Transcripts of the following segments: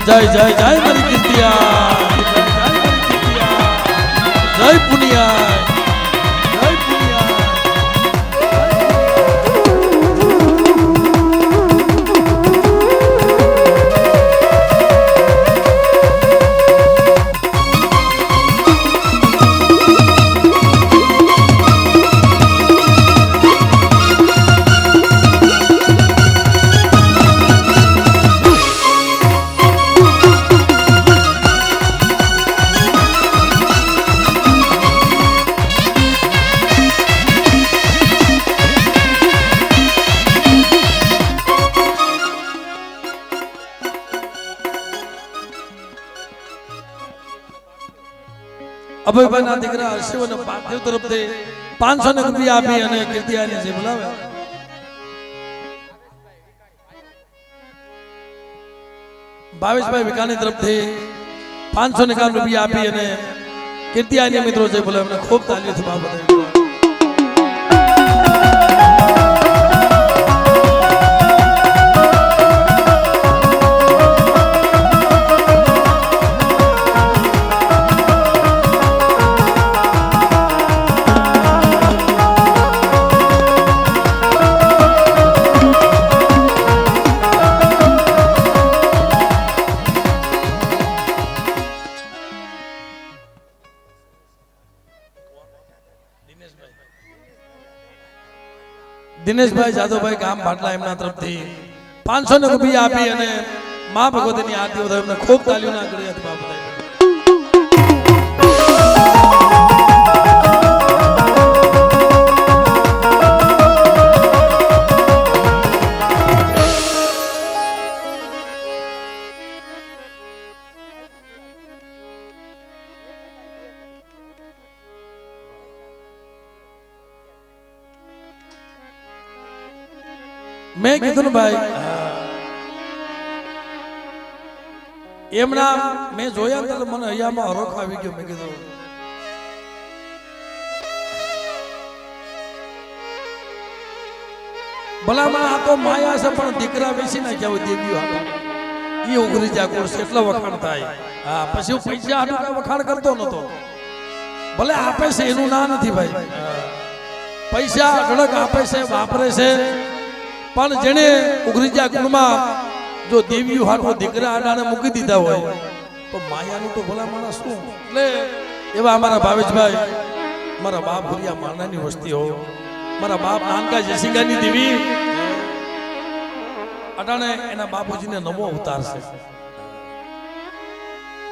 જય જય જય મારી કીર્તિયા, જય પુનિયા, જય પુનિયા. અભયભાઈ ના દીકરા હર્ષિવ અને પાર્થિવ તરફથી 500 રૂપિયા આપી અને કીર્તિયાને જે બોલાવે. ભાવેશભાઈ વિકાની તરફથી 551 રૂપિયા આપી અને કીર્તિયાને મિત્રો જે બોલાવે એમને ખૂબ તાલીઓથી ભાવ બતાવ્યો. દિનેશભાઈ જાદવભાઈ ગામ ભાટલા એમના તરફથી 500 રૂપિયા આપી અને મા ભગવતીની આરતી વધાવી એમને ખૂબ તાલીઓના ગળિયાથી ભાવ બતાવ્યો. મેં કીધું ને ભાઈ એમના મેં જોયા ત્યારે મને હૈયામાં હરોખ આવી ગયો. મેં કીધું ભલામણ આ તો માયા છે પણ દીકરા વેચી નાખ્યા હોય દેવીઓ એ ઉઘરી જા કોર્સ એટલો વખાણ થાય. હા પછી પૈસા આટલું કઈ વખાણ કરતો નતો. ભલે આપે છે એનું ના નથી ભાઈ, પૈસા અઢળક આપે છે વાપરે છે પણ જેને ઉઘરીજા કુળમાં જો દેવીઓ હાટો દીકરા આડાને મૂકી દીધા હોય તો માયાનું તો ભલા માણસ શું. એટલે એવા અમારા ભાવેશભાઈ, મારા બાપ ભુરિયા માનાની વસ્તી હો, મારા બાપ નાનકા જયસિંગાની દેવી અટાણે એના બાપુજીને નમો ઉતારશે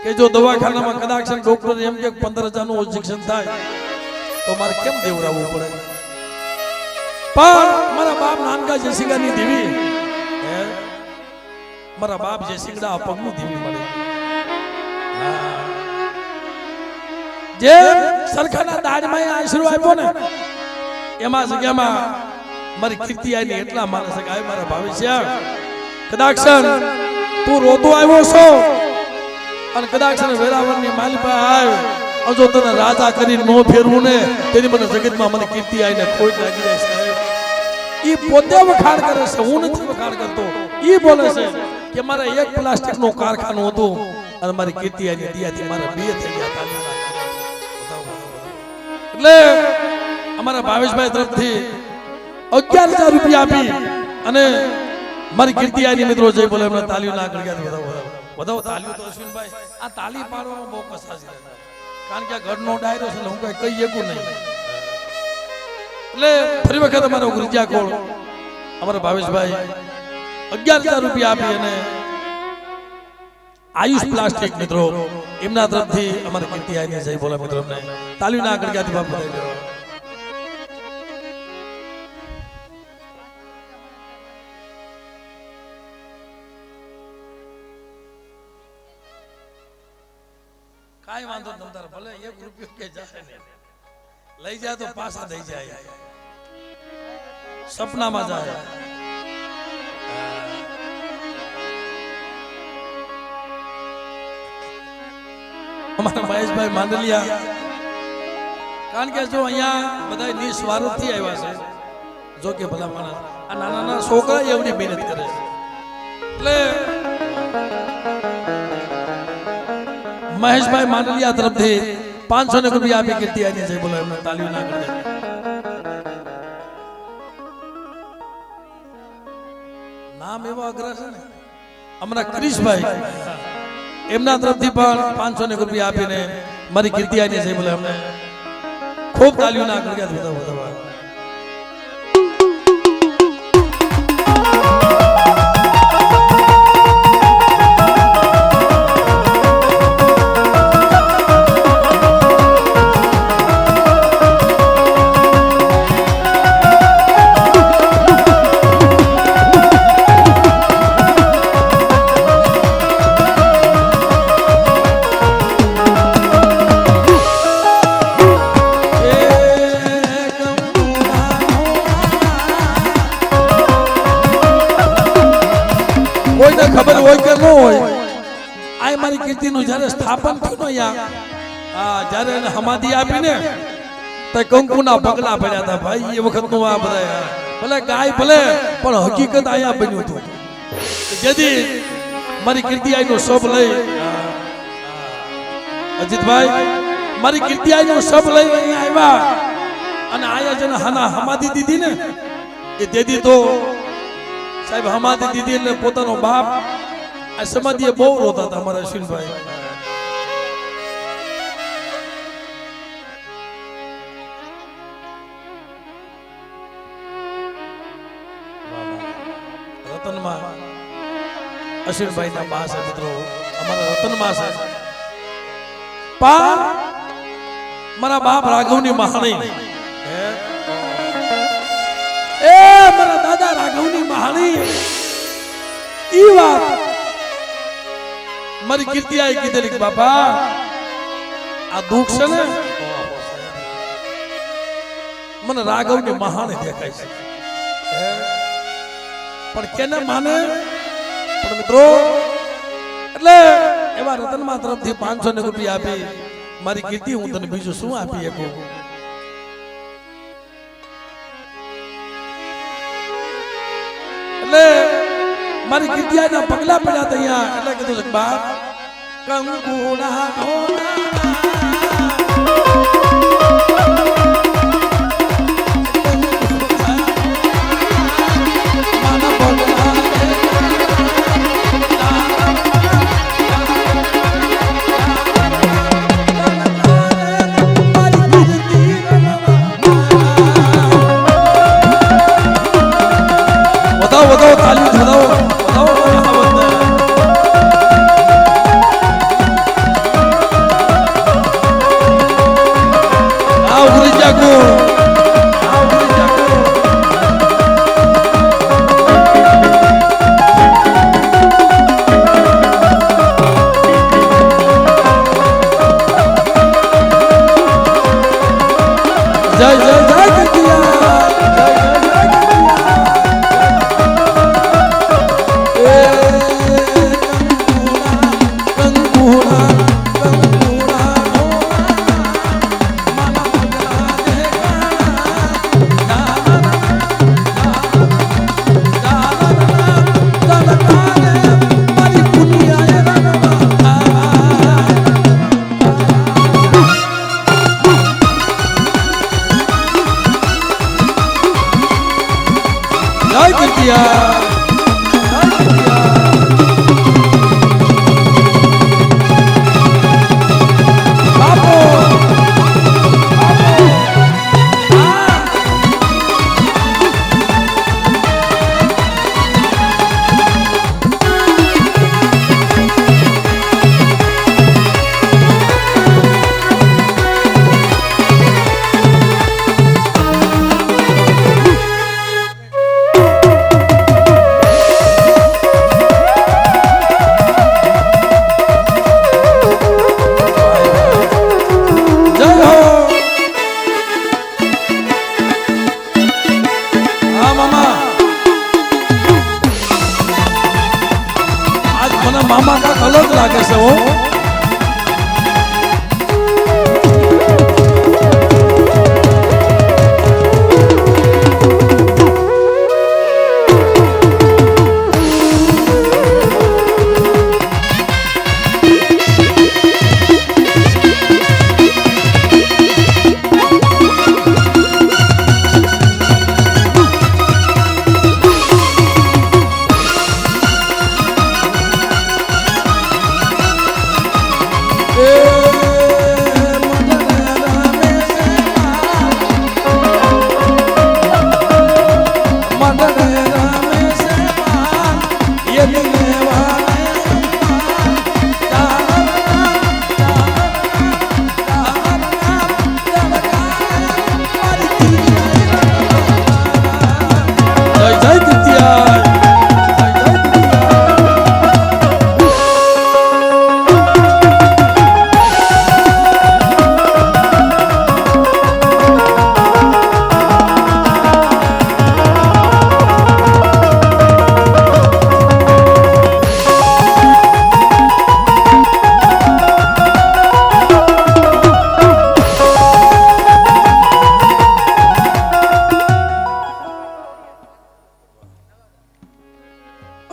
કે જો દવાખાનામાં કદાચ ડોક્ટર એમ કે 15,000 નું ઇન્જેક્શન થાય તો મારે કેમ દેવડાવવું પડે. પણ મારા બાપ નાનકા જયસિંગાની દેવી, મારા બાપ જયસિંગડા પગનું દેવી મળે. જે સરખાના દાડમાં આશીર્વાદ આપ્યો ને એમાં જગ્યામાં મારી કીર્તિયાની એટલા માણસ કે આવે મારા ભવિષ્ય કદાચ તું રોતો આવ્યો છો અને કદાચ વેરાવળની માલિપા આવ્યો જો તને રાજા કરી નો ફેરવું ને તેની મને જગતમાં મને કીર્તિયાને ખોટ લાગી જાય છે. ઈ પોતે વખાણ કરે છે, હું નથી વખાણ કરતો. ઈ બોલે છે કે મારે એક પ્લાસ્ટિક નું કારખાનું હતું અને મારી કીર્તિયાની દિયાથી મારે બે થઈ ગયા. એટલે અમારા ભાવેશભાઈ તરફથી 11,000 રૂપિયા આપી અને મારી કીર્તિયાની મિત્રો જય બોલે એમને તાલીઓના ગળગળાટ વધાવો તાલીઓ તો અશ્વિનભાઈ આ તાલી પાડવામાં બહુ કસાશ છે કારણ કે આ ઘરનો ડાયરો છે હું કઈ કહી શકું નહીં. એટલે ફરી વખત અમારો ગુરજા કોળ અમારા ભાવેશભાઈ 11,000 રૂપિયા આપી અને આયુષ પ્લાસ્ટિક મિત્રો એમના તરફથી અમારી કીર્તિયાની જય બોલે મિત્રો અમને તાલીઓના ગળગળાટ બાપ બતાવી. કાઈ વાંધો નમતાર ભલે 1 રૂપિયો કે જાય ને લઈ જાય તો પાછા દઈ જાય, સપનામાં જાય. અમારા મહેશભાઈ માંડલિયા કારણ કે જો અહીંયા બધા નિસ્વાર્થથી આવ્યા છે, જો કે ભલા માણસ આ નાના નાના છોકરા એવડી મહેનત કરે છે એટલે મહેશભાઈ માંડલિયા તરફથી 500 રૂપિયા આપી કીર્તિ આની છે. બોલો એમને તાલીઓ ના કરે. નામ એવો અગ્ર છે ને અમારા ક્રિશભાઈ, એમના તરફથી પણ 500 રૂપિયા આપીને મારી કીર્તિ આની છે. બોલો એમને ખૂબ તાલીઓ ના કરે. ખબર હોય કે ન હોય, આ મારી કીર્તિનું જ્યારે સ્થાપન થયું જ્યારે એને સમાધિ આપીને તો કંકુના પગલા પડ્યા હતા. ભાઈ એ વખતનું આ બધા ભલે ગાય ભલે પણ હકીકત અહીંયા બન્યું હતું. જેથી મારી કીર્તિ આઈનો શબ લઈ અજીતભાઈ મારી કીર્તિ આઈનો શબ લઈ અહીંયા આવ્યા અને આયા જેને સમાધિ દીધી ને એ દેદી તો સાહેબ સમાધિ દીધી એટલે પોતાનો બાપ આ સમાધિએ બહુ રોતા હતા અમારા અશ્વિનભાઈ. રતનમાં અશ્વિનભાઈ ના બા છે મિત્રો, અમારા રતનમાં છે મારા બાપ રાઘવની મહાણી, એ મારા દાદા રાઘવની મહાણી. ઈ વાત મારી કીર્તિ આઈ કીધેલી બાપા આ દુઃખ છે ને મને રાઘવની મહાણી દેખાય છે, પણ કેને માને. પણ મિત્રો એટલે એવા રતનમાં તરફથી 500 રૂપિયા આપી મારી કીર્તિ હું તને બીજું શું આપી શકું. એટલે મારી કીર્તિયાના પગલા પડ્યા હતા અહીંયા. એટલે કીધું છે બા કંકુના વધાવો તાલી વધાવો જય જય જય કીર્તિયા. મામા કાક અલગ લાગે છે હો.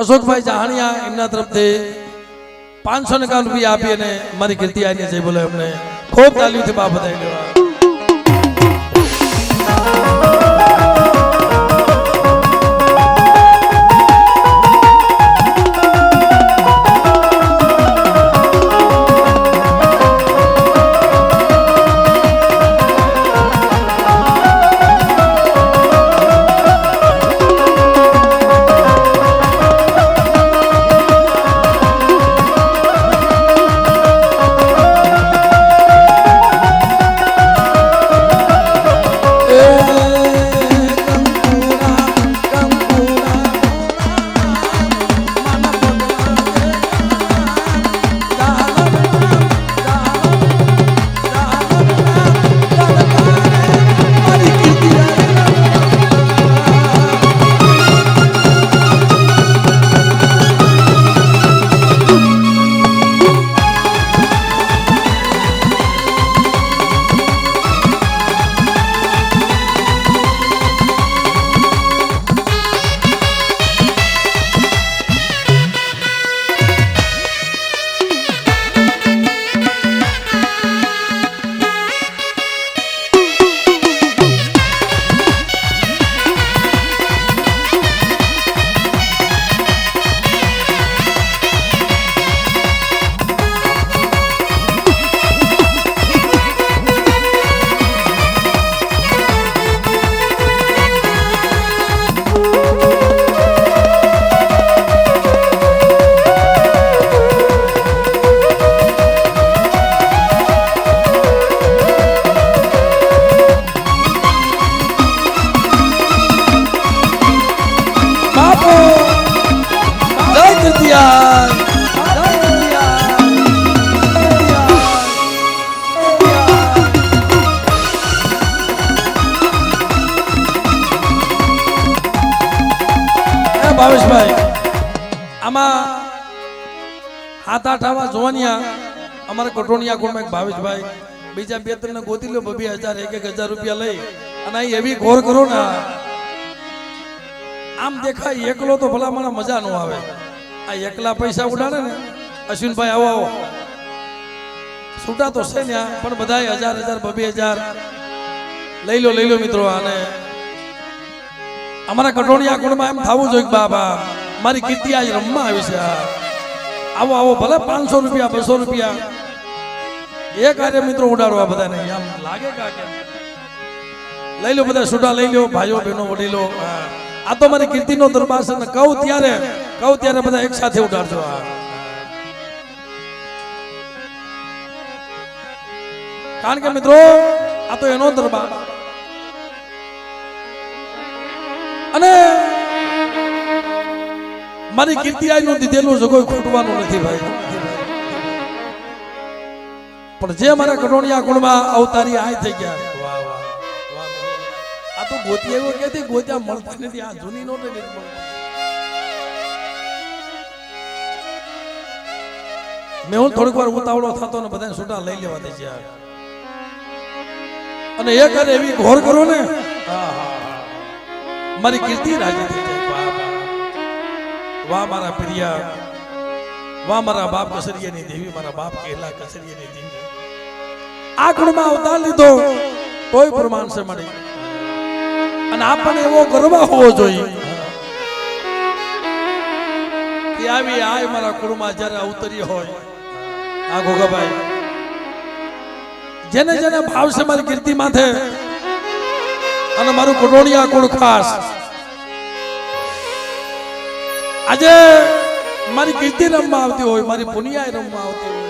અશોકભાઈ જાહણિયા એમના તરફથી 551 રૂપિયા આપી અને મારી કીર્તિ આઈને જય બોલે એમને ખૂબ તાલીઓથી બાપ બધાઈ લેવા. ભાવેશભાઈ આમાં 7-8 આવા જોવાનિયા અમારા કટોણિયા કોણ ભાવેશભાઈ બીજા 2-3 ને ગોતી લો 2000 1-1000 રૂપિયા લઈ અને અહીં એવી ઘોર કરો ને આમ દેખાય એકલો તો ભલા મને મજા ન આવે આ એકલા પૈસા ઉડાડે ને અશ્વિનભાઈ આવો આવો છૂટા તો છે ને પણ બધા 1000 2000 લઈ લો મિત્રો આને અમારા કટોણિયા કુળમાં એમ થવું જોઈએ બાબા મારી કીર્તિ આજ રમવા આવી છે આવો આવો ભલે 500 રૂપિયા 200 રૂપિયા એક આરે મિત્રો ઉડાડવા બધાને આમ લાગે કે લઈ લો બધા છૂટા લઈ લો ભાઈઓ બહેનો વડીલો આ તો મારી કીર્તિનો દરબાર છે ને કહું ત્યારે બધા એક સાથે ઉડાડજો કારણ કે મિત્રો આ તો એનો દરબાર અને મારી કીર્તિ આઈનું દીધેલું છે કોઈ ખૂટવાનું નથી ભાઈ પણ જે મારા કટોણિયા કુળમાં અવતારી આય થઈ ગયા વાહ વાહ આ તો ગોતી એવો કે ગોત્યા મળતા નથી આ જૂની નોટ નથી મળતી મેં હું થોડીક વાર ઉતાવળો થતો ને બધાને છૂટા લઈ લેવા દે છે અને એક અરે એવી ઘોર કરો ને મારી કીર્તિ રાજી થઈ જાય વાહ મારા પ્રિયા વાહ મારા બાપ કસરિયાની દેવી મારા બાપ કેલા કસરિયાની દેવી આ કુળમાં અવતાર લીધો તોય પ્રમાણ છે મળી અને આપણને એવો ગર્વ હોવો જોઈએ કે આવી આય મારા કુળમાં જ્યારે અવતરી હોય આ ગોગાભાઈ જેને જેને ભાવ છે મારી કીર્તિ માથે અને મારું કટોણિયા કુળ ખાસ આજે મારી કીર્તિ રમવા આવતી હોય મારી પુનિયા રમવા આવતી હોય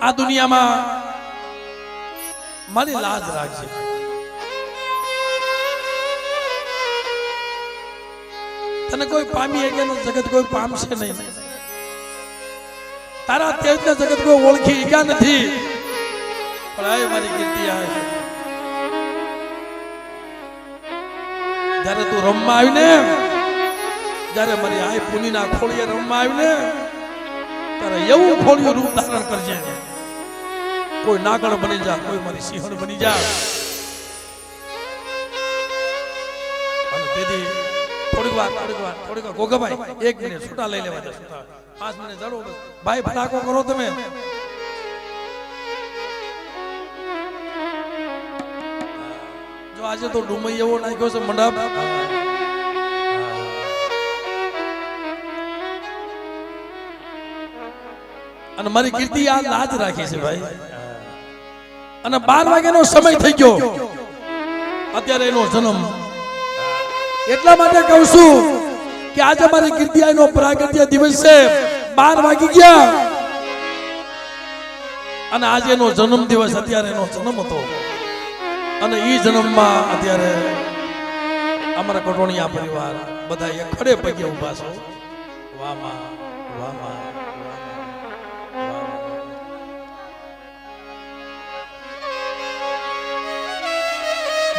આ દુનિયામાં મારી લાજ રાખજે તને કોઈ પામી કે જગત કોઈ પામશે નહીં તારા તેજને જગત કોઈ ઓળખી ગયા નથી પણ આય મારી કીર્તિ આવે જ્યારે તું રમવા આવી ને જ્યારે મારી આય પુનીના ખોળીએ રમવા આવી ને ત્યારે એવું ખોલ્યું રૂપ ધારણ કરજે કોઈ નાગણ બની જા કોઈ મારી સિંહણ બની જા અને તેથી થોડીક વાર ગોગાભાઈ 1 મિનિટ છૂટા લઈ લેવા દે છૂટા 5 મિનિટ જાડો ભાઈ ફટાકો કરો તમે જો આજે તો ડુમઈ એવો નાખ્યો છે મંડપ અને મારી કીર્તિ આ લાજ રાખી છે ભાઈ અને 12 વાગ્યાનો સમય થઈ ગયો અત્યારે એનો જન્મ એટલા માટે કહું છું કે આજે મારી કીર્તિ આનો પ્રાગટ્ય દિવસ છે 12 વાગી ગયા અને આજે એનો જન્મ દિવસ અત્યારે એનો જન્મ હતો અને ઈ જન્મમાં અત્યારે અમારા કટોણિયા પરિવાર બધા એક ખડે પગે ઊભા છો વાહ માં વાહ માં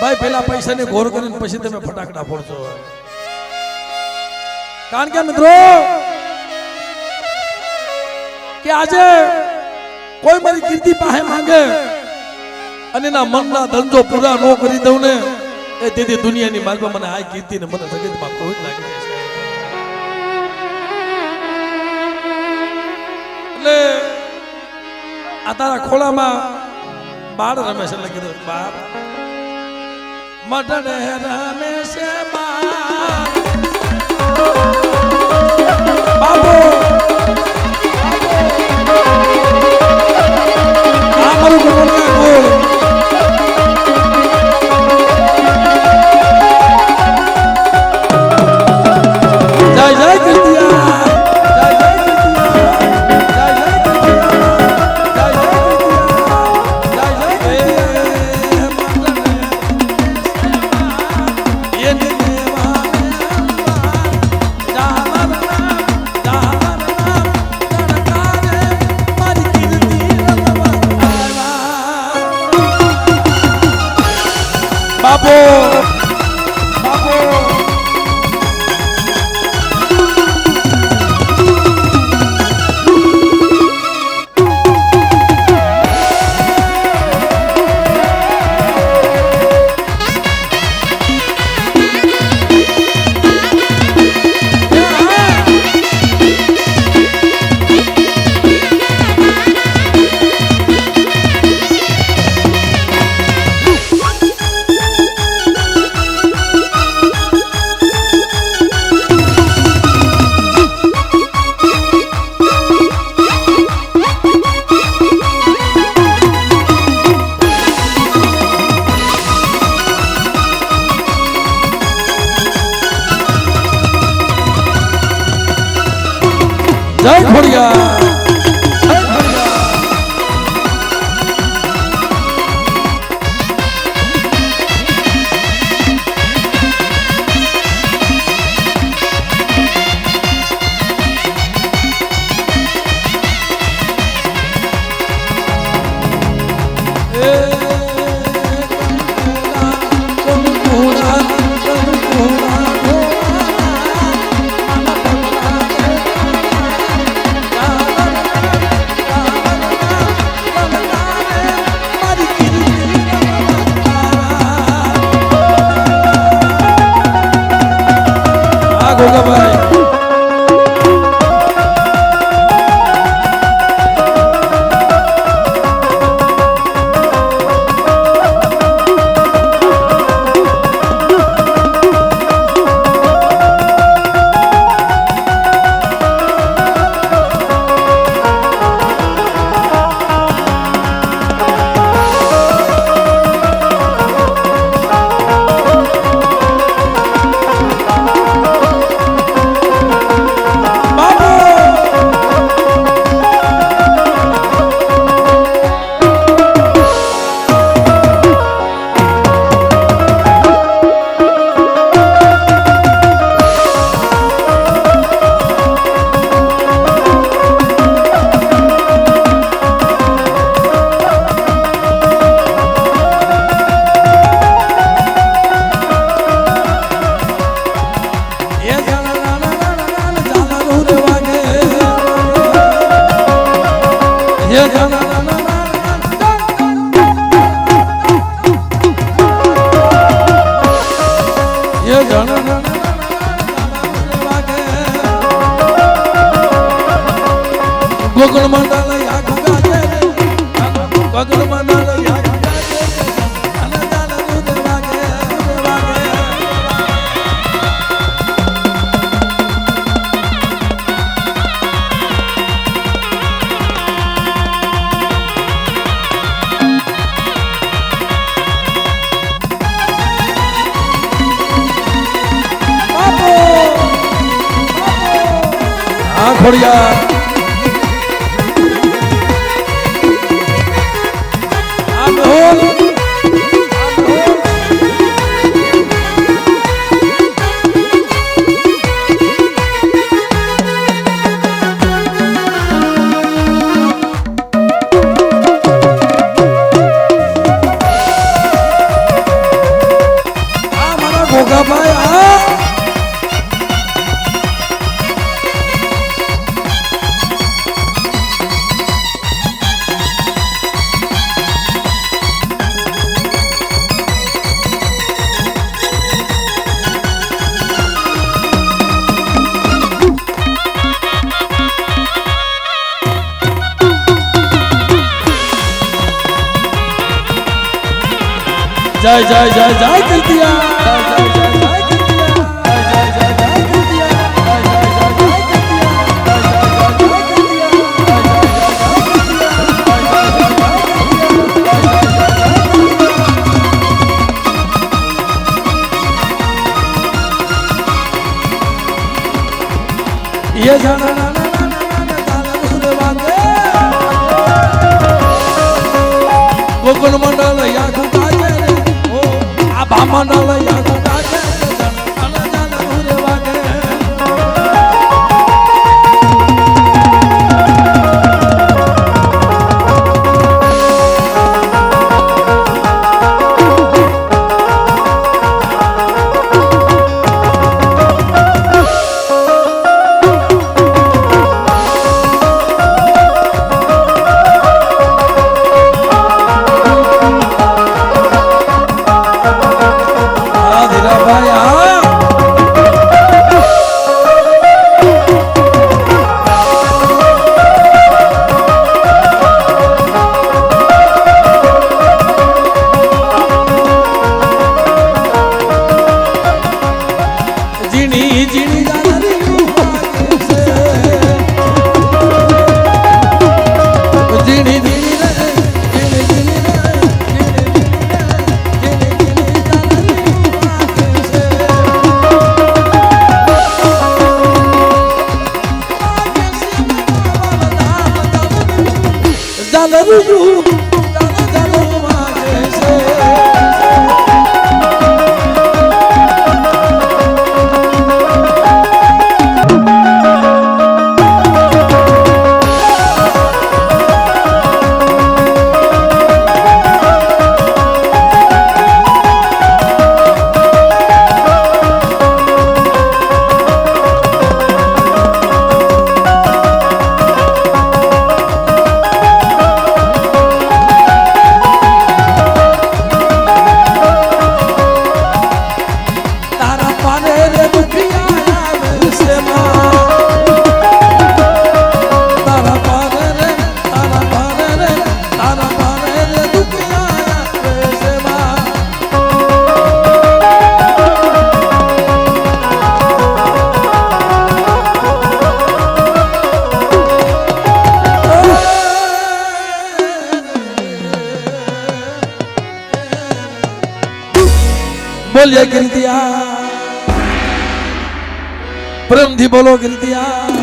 ભાઈ પેલા પૈસાને ઘોર કરીને પછી તમે ફટાકડા ફોડશો કારણ કે મિત્રો કે આજે કોઈ મારી કીર્તિ પાસે માંગે અને એના મનના ધંધો પૂરા ન કરી દઉં ને એ તેથી દુનિયાની માલમાં મને આ કીર્તિ ને મને જગતમાં કોઈ લાગી જાય છે એટલે આ તારા ખોળામાં બાળ રમે છે એટલે કીધું બાપ મટડે રમે છે બાબો આ મારું કટોણિયા ગોળ જય જય કીર્તિયા જય જય કીર્તિયા જય જય કીર્તિયા જય જય બાપો બાપો જય ખોડિયા ગોકુળ મંડળ યાગુ ગાજે ગોકુળ મંડળ યાગુ ગાજે અને જાન દૂધ વાગે વાગે ખોડિયા ગોગાભાઈ જય જય જય જય કીર્તિયા જય જય જય ये जाना ना ना ना ना ना ताला सुरे वागे गोकुल मंडल यागु गाजे ओ आभा मंडल यागु गाजे जाना जाना सुरे वागे બોલીએ કીર્તિયા પ્રેમથી બોલો કીર્તિયા